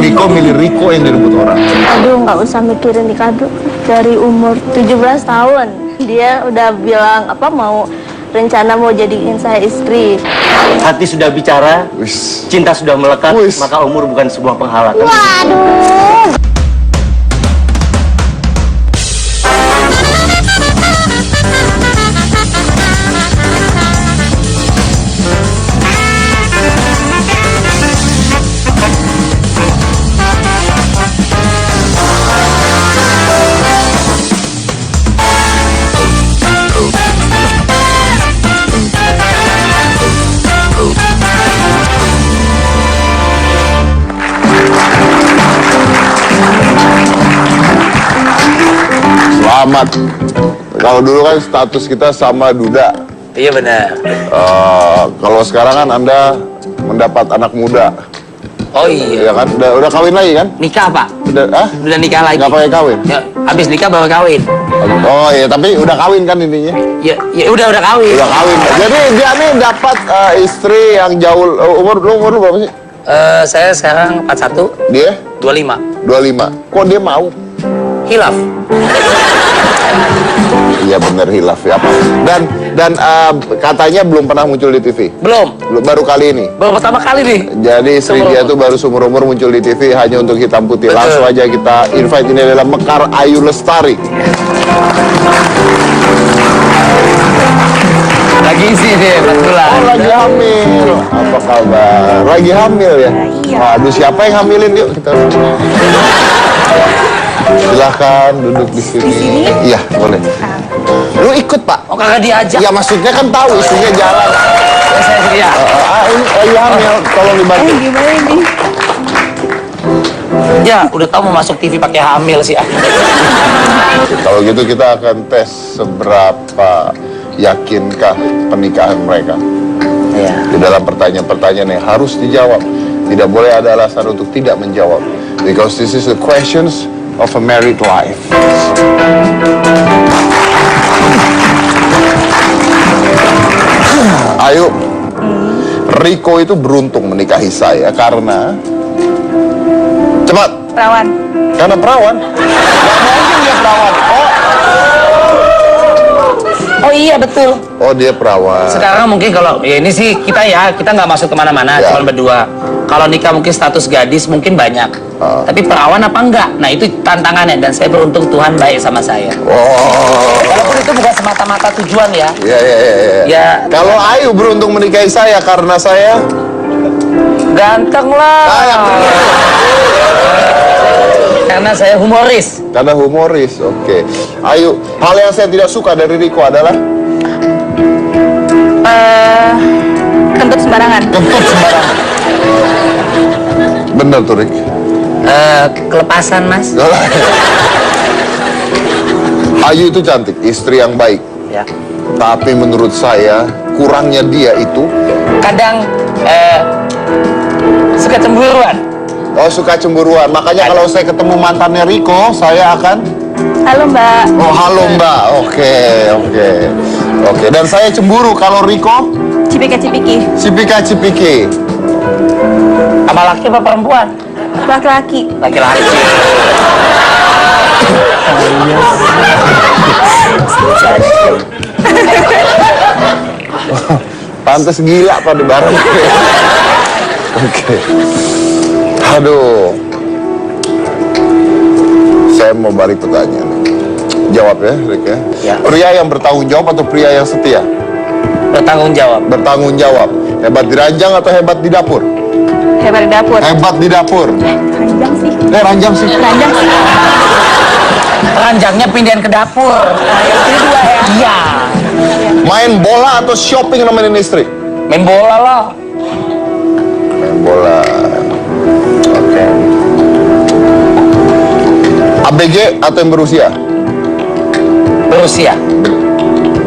Riko milih Riko yang direbut orang? Aduh, nggak usah mikirin nikah dulu. Dari umur 17 tahun dia udah bilang mau rencana mau jadiin saya istri. Hati sudah bicara, cinta sudah melekat, maka umur bukan sebuah penghalang. Waduh. Selamat. Kalau dulu kan status kita sama duda. Iya benar. Kalau sekarang kan Anda mendapat anak muda. Oh iya. Ya kan? Udah kawin lagi kan? Nikah Pak. Udah nikah lagi. Nggak pakai kawin? Ya, habis nikah baru kawin. Oh iya, tapi udah kawin kan intinya? Ya udah kawin. Udah kawin. Jadi dia nih dapat istri yang jauh umur lu berapa sih? Saya sekarang 41. Dia? 25. 25. Kok dia mau? Hilaf. Iya bener hilaf ya. Dan katanya belum pernah muncul di TV. Belum. Baru kali ini. Baru pertama kali nih. Jadi istri dia tuh baru seumur-umur muncul di TV hanya untuk hitam putih. Betul. Langsung aja kita invite, ini adalah Mekar Ayu Lestari. Lagi isi deh, 4 bulan. Oh lagi hamil. Apa kabar? Lagi hamil ya? Iya. Waduh, siapa yang hamilin? Yuk kita. Silakan duduk di sini. Iya, boleh. Lu ikut, Pak? Oh kagak diajak. Ya maksudnya kan tahu istrinya jalan. Ya, saya sedia. Ini lagi hamil, tolong dibantu. Gimana ini? Ya, udah tahu mau masuk TV pakai hamil sih. Kalau gitu kita akan tes seberapa yakinkah pernikahan mereka. Iya. Di dalam pertanyaan-pertanyaan yang harus dijawab. Tidak boleh ada alasan untuk tidak menjawab. Because this is the questions of a married life. Ayo, Riko itu beruntung menikahi saya karena cepat. Perawan. Karena perawan. Gak mungkin dia perawan. Oh iya betul. Oh dia perawan. Sekarang mungkin kalau ya ini sih kita nggak masuk kemana-mana, Ya. cuma berdua. Kalau nikah mungkin status gadis mungkin banyak. Tapi perawan apa enggak? Nah itu tantangannya dan saya beruntung Tuhan baik sama saya. Oh. Walaupun itu bukan semata-mata tujuan ya. Iya. Ya. Kalau Ayu beruntung menikahi saya karena saya Ganteng lah. Karena saya humoris. Karena humoris, oke. Ayu, hal yang saya tidak suka dari Riko adalah Kentut sembarangan. kentut sembarangan. Bener tuh, Rik. Kelepasan mas. Ayu itu cantik, istri yang baik. Ya. Tapi menurut saya kurangnya dia itu Kadang suka cemburuan. oh suka cemburuan. Makanya kalau saya ketemu mantannya Riko, saya akan Halo Mbak. oh halo Mbak. Oke. Dan saya cemburu kalau Riko Cipika-cipiki. cipika-cipiki. Sama laki apa perempuan? Laki-laki. Laki-laki. Pantes gila pada bareng. Oke. Aduh. Saya mau balik pertanyaan. Jawab ya, Rik ya. Ya. Pria yang bertanggung jawab atau pria yang setia? Bertanggung jawab. Bertanggung jawab. Hebat di ranjang atau hebat di dapur? Hebat di dapur. Hebat di dapur. Ranjang sih. Ranjang sih. Ranjang sih. Ranjangnya pindahin ke dapur. Yang kedua ya. Iya. Main bola atau shopping nemenin istri? Main bola lah. Main bola. Oke. ABG atau yang berusia? Berusia.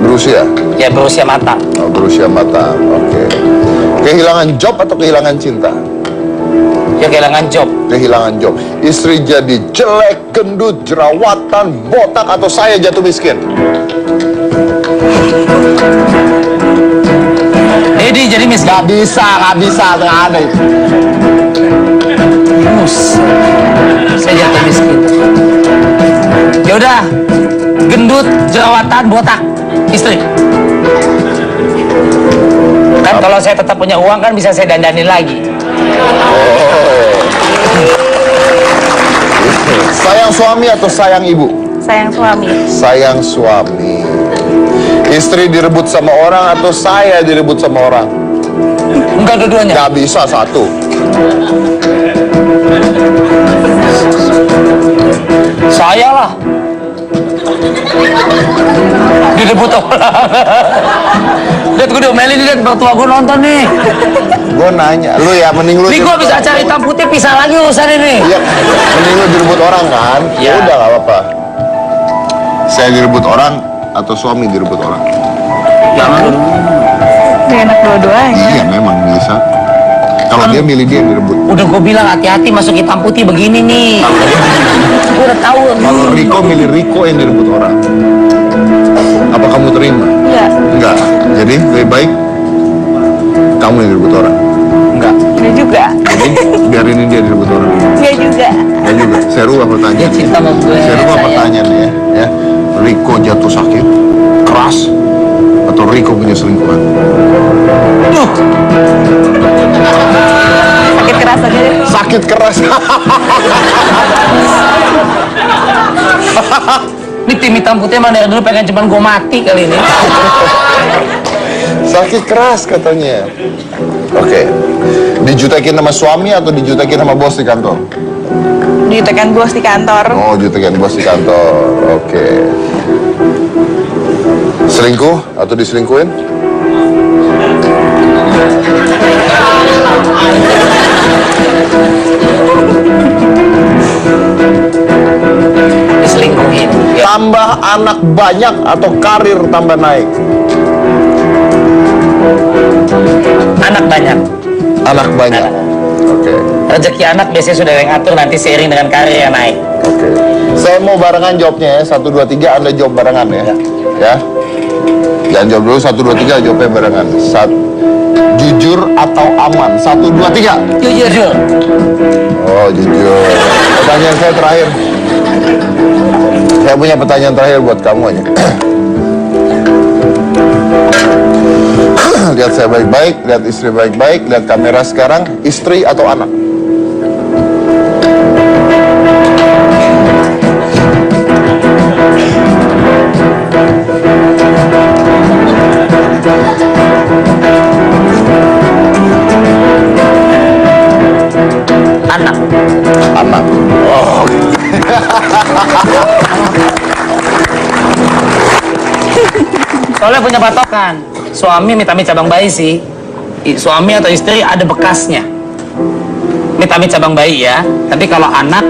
Berusia. Ya berusia matang. Oh, berusia matang. Oke. Kehilangan job atau kehilangan cinta? Ya kehilangan job. Kehilangan job. Istri jadi jelek, gendut, jerawatan, botak, atau saya jatuh miskin? Jadi miskin. Gak bisa, nggak ada itu. Saya jatuh miskin. Yaudah, gendut, jerawatan, botak, istri. Kan kalau saya tetap punya uang kan bisa saya dandanin lagi. Sayang suami atau sayang ibu? Sayang suami. Sayang suami. Istri direbut sama orang atau saya direbut sama orang? Enggak, dua-duanya. Nggak bisa satu. Saya lah. Direbut orang. Lihat gue diomelin, lihat mertua gue nonton nih. Gue nanya, lu ya mending lu. Nih gue bisa cari hitam putih, pisah lagi urusan ini. Iya, mending lu direbut orang kan? Iya. Udah gak apa-apa. Saya direbut orang atau suami direbut orang? Jangan dulu. Gak enak dua-duanya. Iya memang bisa. Kalau dia milih dia yang direbut. Udah gue bilang hati-hati masuk hitam putih begini nih. Gue udah tahu. Kalau Riko milih Riko yang direbut orang, apa kamu terima? Enggak. Enggak. Jadi lebih baik kamu yang direbut orang. Enggak. Enggak juga. Jadi biarin dia direbut orang. Enggak juga. Enggak juga. Saya rubah Dia pertanyaan. cinta sama gue. Saya rubah sayang. pertanyaan ya. Riko jatuh sakit, keras, atau Riko punya selingkuhan? Sakit keras aja deh. Sakit keras. Ini tim hitam putih emang dari dulu pengen cuman gue mati kali ini. Sakit keras katanya. Oke. Dijutekin sama suami atau dijutekin sama bos di kantor? Ditekan bos di kantor. Oh, jutekin bos di kantor. Oke. Selingkuh atau diselingkuhin? Diselingkuhin. Ya. Tambah anak banyak atau karir tambah naik? Anak banyak. Anak banyak. Oke. Rezeki anak biasanya sudah yang ngatur, nanti seiring dengan karir yang naik. Oke. Saya mau barengan jawabnya ya. 1, 2, 3 Anda jawab barengan ya. Ya. Jangan jawab dulu 1, 2, 3 jawabnya barengan. Jujur atau aman? 1, 2, 3. Jujur. Oh, jujur. Pertanyaan saya terakhir. Saya punya pertanyaan terakhir buat kamu aja. Lihat saya baik-baik, lihat istri baik-baik, lihat kamera sekarang, istri atau anak? Anak. Anak. Oh. Soalnya punya patokan. Suami vitamin cabang bayi sih. Suami atau istri ada bekasnya. Vitamin cabang bayi ya. Tapi kalau anak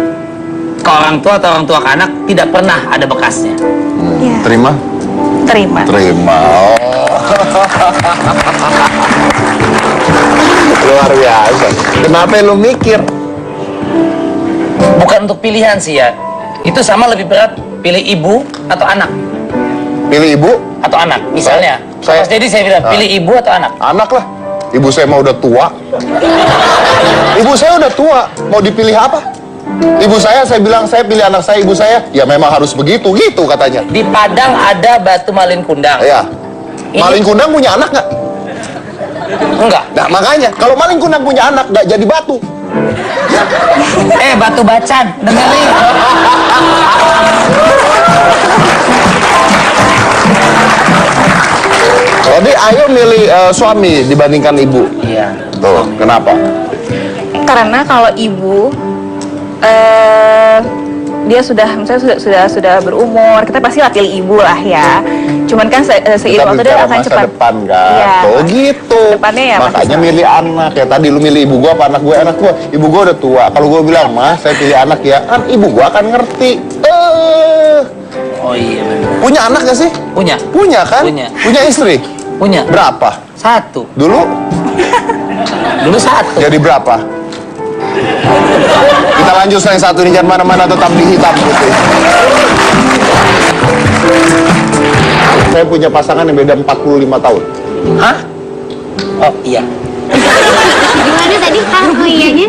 ke orang tua atau orang tua ke anak tidak pernah ada bekasnya. Iya. Terima? Terima. Terima. Oh. Luar biasa. Kenapa lu mikir? Bukan untuk pilihan sih ya. Itu sama lebih berat pilih ibu atau anak. Pilih ibu? Atau anak. Misalnya. Saya- Mas Dedi saya bilang pilih ibu atau anak. Anak lah. Ibu saya mah udah tua. Ibu saya udah tua. Mau dipilih apa? Ibu saya bilang saya pilih anak saya, ibu saya. Ya memang harus begitu, gitu katanya. Di Padang ada batu malin kundang. Ya. Ini- Maling kundang punya anak nggak? Enggak. Nah makanya, kalau maling kundang punya anak, nggak jadi batu. Batu bacan. Dengerin. Jadi ayo milih suami dibandingkan ibu. Iya. Tuh, kenapa? Karena kalau ibu dia misalnya sudah berumur, kita pasti lah pilih ibu lah ya. Cuman kan seiring waktu dia bicara akan masa cepat. depan kan. Iya. Tuh gitu. Depannya ya Makanya masih milih anak. Ya tadi lu milih ibu gua apa anak gue? Anak gua. Ibu gua udah tua. Kalau gua bilang, "Mas, saya pilih anak ya." Kan ibu gua akan ngerti. Oh iya benar. Punya anak gak sih? Punya. Punya kan? Punya. Punya istri? Punya. Berapa? 1. Dulu Dulu 1. jadi berapa? Kita lanjut yang satu ini, jangan mana-mana, tetap di Hitam Putih. Saya punya pasangan yang beda 45 tahun. Hah? Oh iya. Gimana tadi Kak? Oh iyanya?